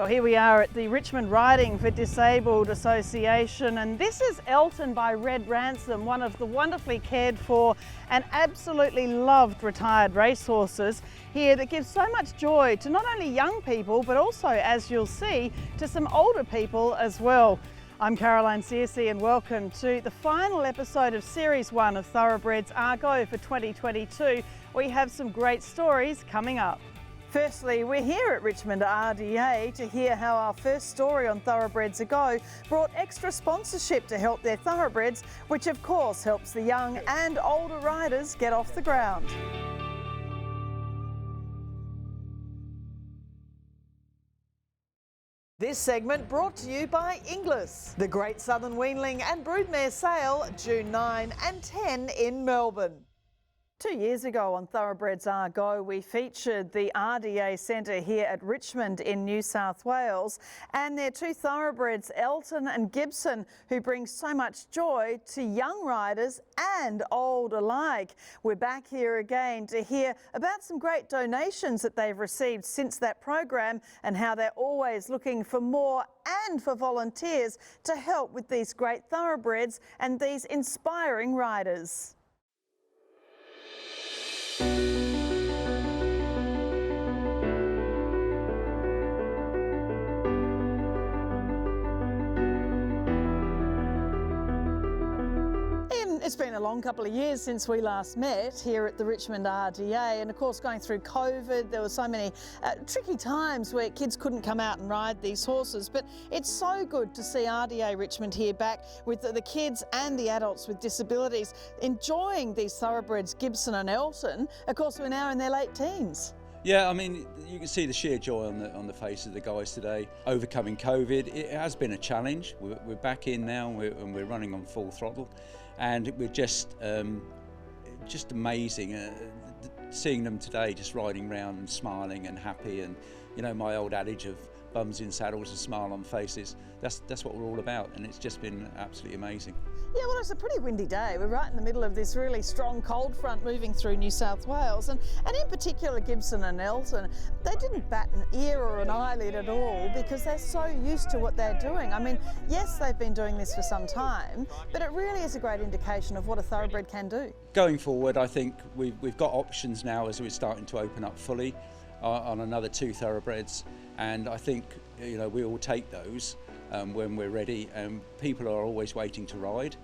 Well, here we are at the Richmond Riding For Disabled Association, and this is Elton by Red Ransom, one of the wonderfully cared for and absolutely loved retired racehorses here that gives so much joy to not only young people but also, as you'll see, to some older people as well. I'm Caroline Searcy and welcome to the final episode of Series 1 of Thoroughbreds Argo for 2022. We have some great stories coming up. Firstly, we're here at Richmond RDA to hear how our first story on Thoroughbreds Ago brought extra sponsorship to help their thoroughbreds, which of course helps the young and older riders get off the ground. This segment brought to you by Inglis, the Great Southern Weanling and Broodmare Sale, June 9 and 10 in Melbourne. 2 years ago on Thoroughbreds Argo, we featured the RDA Centre here at Richmond in New South Wales and their two thoroughbreds, Elton and Gibson, who bring so much joy to young riders and old alike. We're back here again to hear about some great donations that they've received since that program and how they're always looking for more and for volunteers to help with these great thoroughbreds and these inspiring riders. It's been a long couple of years since we last met here at the Richmond RDA, and of course going through COVID there were so many tricky times where kids couldn't come out and ride these horses, but it's so good to see RDA Richmond here back with the kids and the adults with disabilities enjoying these thoroughbreds Gibson and Elton. Of course we're now in their late teens. Yeah, I mean, you can see the sheer joy on the face of the guys today. Overcoming COVID, it has been a challenge. We're back in now and we're running on full throttle. And we're just amazing seeing them today, just riding around and smiling and happy. And you know, my old adage of bums in saddles and smile on faces, that's what we're all about, and it's just been absolutely amazing. Yeah, well, it's a pretty windy day. We're right in the middle of this really strong cold front moving through New South Wales, and in particular Gibson and Elton, they didn't bat an ear or an eyelid at all because they're so used to what they're doing. I mean, yes, they've been doing this for some time, but it really is a great indication of what a thoroughbred can do. Going forward, I think we've got options now as we're starting to open up fully on another two thoroughbreds, and I think, you know, we will take those when we're ready. People are always waiting to ride,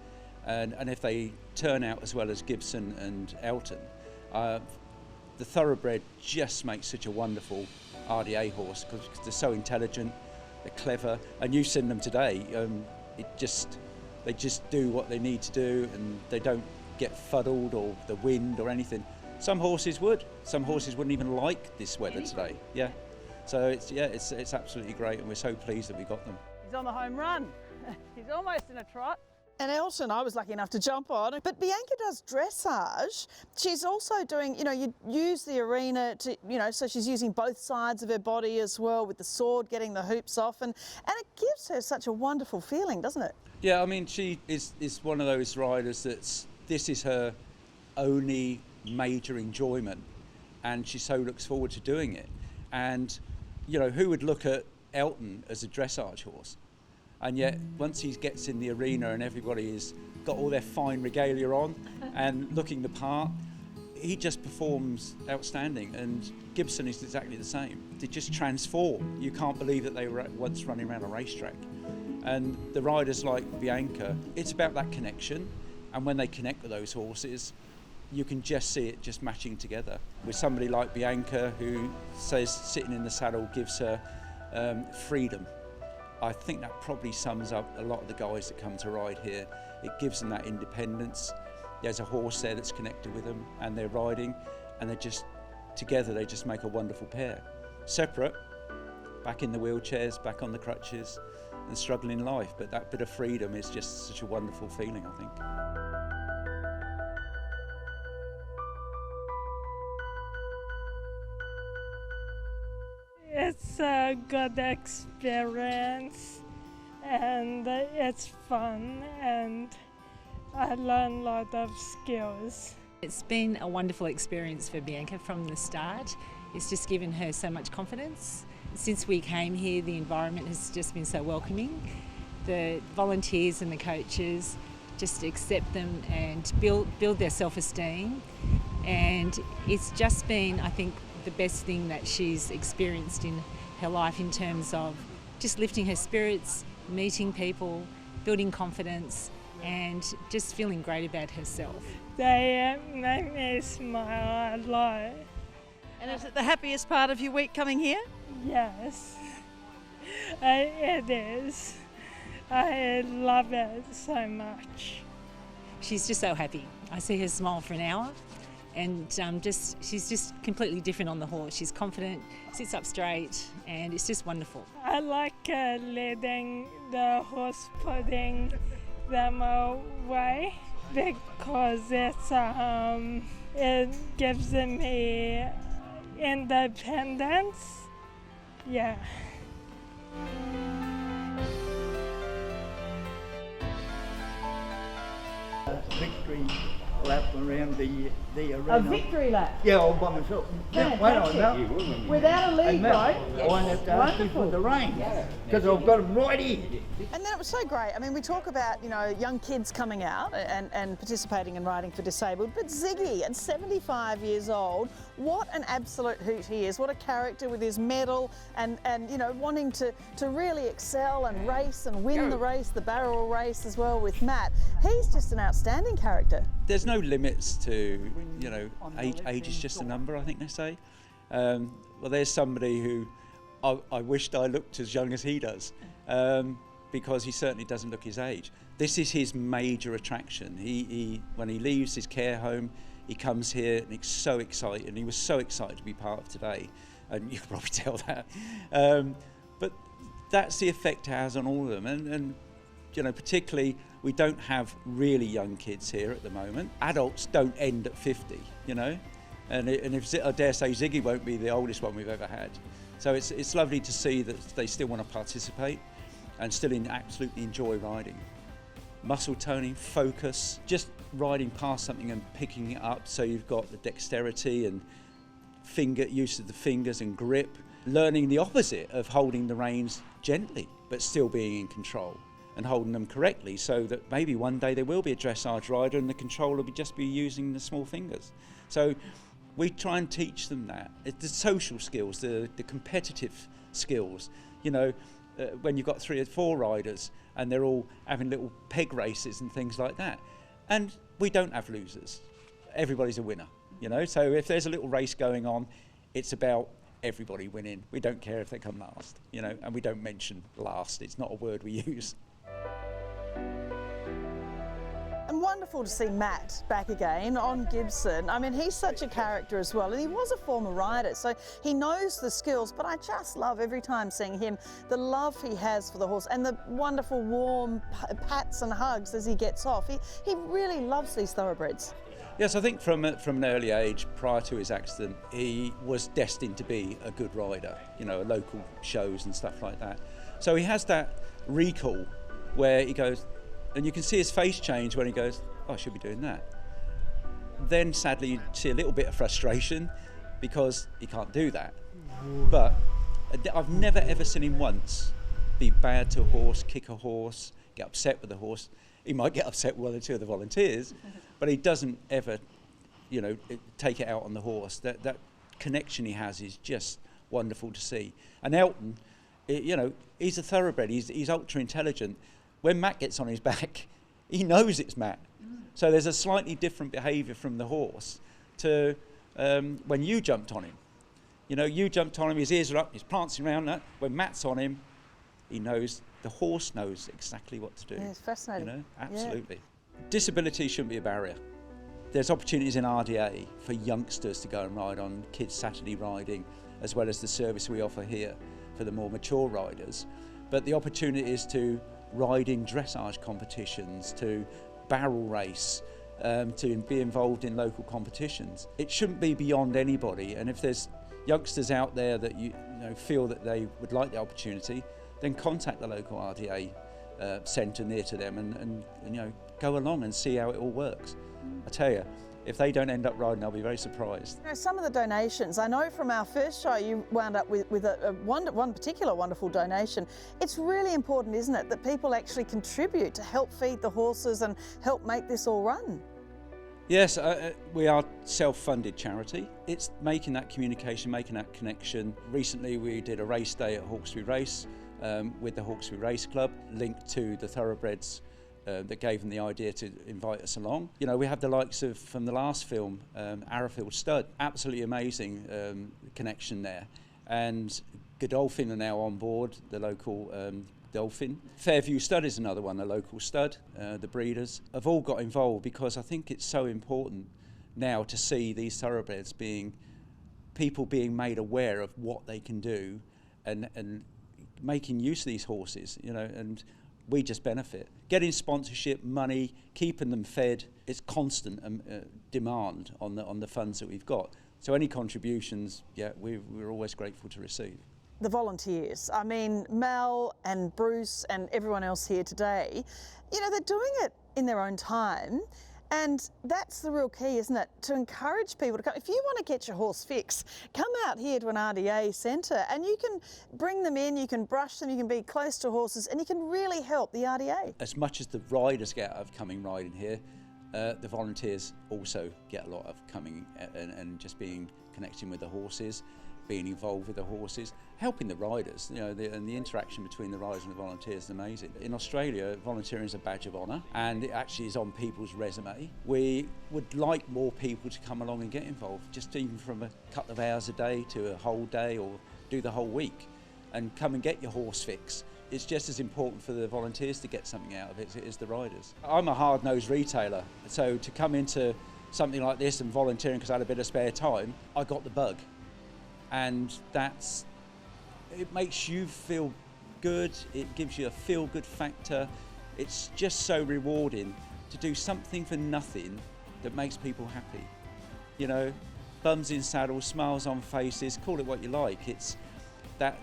and if they turn out as well as Gibson and Elton, the thoroughbred just makes such a wonderful RDA horse because they're so intelligent, they're clever, and you've seen them today. They just do what they need to do, and they don't get fuddled or the wind or anything. Some horses would. Some horses wouldn't even like this weather today. Yeah. So it's absolutely great, and we're so pleased that we got them. He's on the home run. He's almost in a trot. And Elton, I was lucky enough to jump on. But Bianca does dressage. She's also doing, you know, you use the arena to, you know, so she's using both sides of her body as well with the sword, getting the hoops off, and it gives her such a wonderful feeling, doesn't it? Yeah, I mean, she is one of those riders this is her only major enjoyment, and she so looks forward to doing it. And you know, who would look at Elton as a dressage horse? And yet once he gets in the arena and everybody has got all their fine regalia on and looking the part, he just performs outstanding. And Gibson is exactly the same. They just transform. You can't believe that they were once running around a racetrack. And the riders like Bianca, it's about that connection, and when they connect with those horses, you can just see it just matching together. With somebody like Bianca, who says sitting in the saddle gives her freedom. I think that probably sums up a lot of the guys that come to ride here. It gives them that independence. There's a horse there that's connected with them, and they're riding, and they're just together, they just make a wonderful pair. Separate, back in the wheelchairs, back on the crutches, and struggling in life, but that bit of freedom is just such a wonderful feeling, I think. It's a good experience, and it's fun, and I learn a lot of skills. It's been a wonderful experience for Bianca from the start. It's just given her so much confidence, Since we came here, the environment has just been so welcoming. The volunteers and the coaches just accept them and build their self-esteem. And it's just been, I think, the best thing that she's experienced in her life in terms of just lifting her spirits, meeting people, building confidence, and just feeling great about herself. They make me smile a lot. And is it the happiest part of your week coming here? Yes, it is. I love it so much. She's just so happy. I see her smile for an hour, and she's just completely different on the horse. She's confident, sits up straight, and it's just wonderful. I like leading the horse, putting them away, because it gives me independence. Yeah. Victory lap around the arena. A victory lap. Yeah, all by myself. Fantastic. Without a lead, though. I have to ask you for the reins because I've got them right here. And then it was so great. I mean, we talk about, young kids coming out and participating in Riding for Disabled, but Ziggy, at 75 years old, what an absolute hoot he is. What a character with his medal and wanting to really excel and race and win the race, the barrel race as well with Matt. He's just an outstanding character. There's no limits to, age is just a number, I think they say. Well, there's somebody who I wished I looked as young as he does. Because he certainly doesn't look his age. This is his major attraction. He when he leaves his care home, he comes here and he's so excited. And he was so excited to be part of today, and you can probably tell that. But that's the effect it has on all of them. And particularly, we don't have really young kids here at the moment. Adults don't end at 50, And if I dare say, Ziggy won't be the oldest one we've ever had. So it's lovely to see that they still want to participate and still absolutely enjoy riding. Muscle toning, focus, just riding past something and picking it up, so you've got the dexterity and use of the fingers and grip. Learning the opposite of holding the reins gently, but still being in control and holding them correctly, so that maybe one day there will be a dressage rider and the control will just be using the small fingers. So we try and teach them that. It's the social skills, the competitive skills, when you've got 3 or 4 riders and they're all having little peg races and things like that. And we don't have losers. Everybody's a winner, So if there's a little race going on, it's about everybody winning. We don't care if they come last, and we don't mention last. It's not a word we use. And wonderful to see Matt back again on Gibson. I mean, he's such a character as well, and he was a former rider, so he knows the skills, but I just love every time seeing him, the love he has for the horse and the wonderful warm pats and hugs as he gets off. He really loves these thoroughbreds. Yes, I think from an early age, prior to his accident, he was destined to be a good rider, local shows and stuff like that. So he has that recall where he goes, and you can see his face change when he goes, I should be doing that. Then sadly you see a little bit of frustration because he can't do that. But I've never ever seen him once be bad to a horse, kick a horse, get upset with the horse. He might get upset with 1 or 2 of the volunteers, but he doesn't ever, take it out on the horse. That connection he has is just wonderful to see. And Elton, he's a thoroughbred, he's ultra intelligent. When Matt gets on his back, he knows it's Matt. So there's a slightly different behaviour from the horse to when you jumped on him. You jumped on him, his ears are up, he's prancing around that. When Matt's on him, the horse knows exactly what to do. Yeah, it's fascinating. Absolutely. Yeah. Disability shouldn't be a barrier. There's opportunities in RDA for youngsters to go and ride on kids' Saturday riding, as well as the service we offer here for the more mature riders. But the opportunity is to ride in dressage competitions, to barrel race, to be involved in local competitions. It shouldn't be beyond anybody, and if there's youngsters out there that you feel that they would like the opportunity, then contact the local RDA centre near to them and go along and see how it all works. I tell you, if they don't end up riding, I'll be very surprised. You know, some of the donations, I know from our first show you wound up with one particular wonderful donation. It's really important, isn't it, that people actually contribute to help feed the horses and help make this all run? Yes, we are self-funded charity. It's making that communication, making that connection. Recently we did a race day at Hawkesbury Race with the Hawkesbury Race Club, linked to the Thoroughbreds that gave them the idea to invite us along. You know, we have the likes of, from the last film, Arrowfield Stud. Absolutely amazing connection there. And Godolphin are now on board, the local Dolphin. Fairview Stud is another one, a local stud. The breeders have all got involved because I think it's so important now to see these thoroughbreds people being made aware of what they can do and making use of these horses, you know, and we just benefit. Getting sponsorship, money, keeping them fed, it's constant demand on the funds that we've got. So any contributions, yeah, we're always grateful to receive. The volunteers, I mean, Mel and Bruce and everyone else here today, you know, they're doing it in their own time. And that's the real key, isn't it? To encourage people to come. If you want to get your horse fixed, come out here to an RDA centre and you can bring them in, you can brush them, you can be close to horses and you can really help the RDA. As much as the riders get out of coming riding here, the volunteers also get a lot of coming and just connecting with the horses, being involved with the horses, helping the riders, you know, and the interaction between the riders and the volunteers is amazing. In Australia, volunteering is a badge of honour and it actually is on people's resume. We would like more people to come along and get involved, just even from a couple of hours a day to a whole day or do the whole week and come and get your horse fixed. It's just as important for the volunteers to get something out of it as it is the riders. I'm a hard-nosed retailer, so to come into something like this and volunteering because I had a bit of spare time, I got the bug. And it makes you feel good, it gives you a feel-good factor. It's just so rewarding to do something for nothing that makes people happy. You know, bums in saddles, smiles on faces, call it what you like. It's that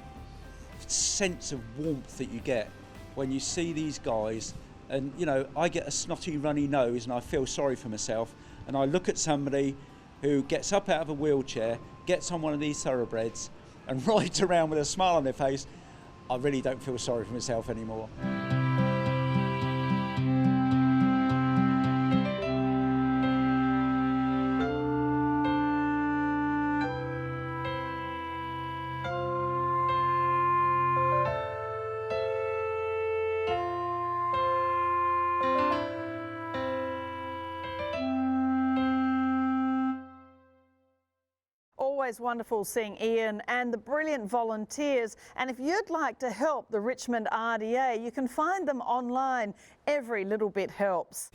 sense of warmth that you get when you see these guys. And, you know, I get a snotty, runny nose and I feel sorry for myself. And I look at somebody who gets up out of a wheelchair, gets on one of these thoroughbreds and rides around with a smile on their face. I really don't feel sorry for myself anymore. Always wonderful seeing Ian and the brilliant volunteers. And if you'd like to help the Richmond RDA, you can find them online. Every little bit helps.